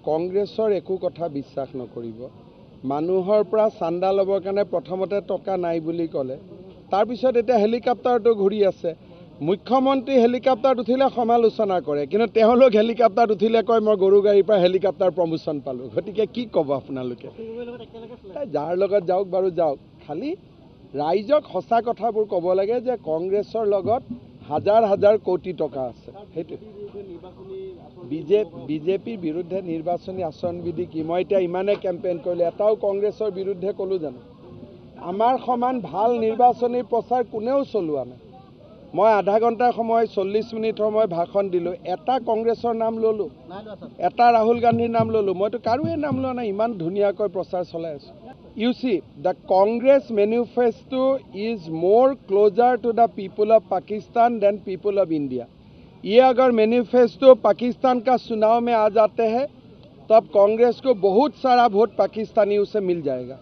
কংগ্ৰেছৰ একো কথা বিশ্বাস নকৰিব। মানুহৰ পৰা চান্দা ল'বৰ কাৰণে প্ৰথমতে টকা নাই বুলি ক'লে, তাৰপিছত এতিয়া হেলিকপ্টাৰটো ঘূৰি আছে। মুখ্যমন্ত্ৰী হেলিকপ্টাৰত উঠিলে সমালোচনা কৰে, কিন্তু তেওঁলোক হেলিকপ্টাৰত উঠিলে কয় মই গৰু গাড়ীৰ পৰা হেলিকপ্টাৰ প্ৰমোশ্যন পালোঁ। গতিকে কি ক'ব আপোনালোকে? যাৰ লগত যাওক বাৰু যাওক, খালি ৰাইজক সঁচা কথাবোৰ ক'ব লাগে যে কংগ্ৰেছৰ লগত হাজাৰ হাজাৰ কোটি টকা আছে। সেইটো বিজেপিৰ বিৰুদ্ধে নিৰ্বাচনী আচৰণবিধি কি? মই এতিয়া ইমানে কেম্পেইন কৰিলোঁ, এটাও কংগ্ৰেছৰ বিৰুদ্ধে ক'লোঁ জানো? আমাৰ সমান ভাল নিৰ্বাচনী প্ৰচাৰ কোনেও চলোৱা নাই। মই আধা ঘণ্টাৰ সময় 40 মিনিট সময় ভাষণ দিলোঁ, এটা কংগ্ৰেছৰ নাম ল'লোঁ, এটা ৰাহুল গান্ধীৰ নাম ল'লোঁ, মইতো কাৰোৱে নাম লোৱা নাই। ইমান ধুনীয়াকৈ প্ৰচাৰ চলাই আছোঁ। You see, the Congress manifesto is more closer to the people of Pakistan than people of India. ये अगर मैनिफेस्टो पाकिस्तान का चुनाव में आ जाते हैं, तब कांग्रेस को बहुत सारा वोट पाकिस्तानियों से मिल जाएगा।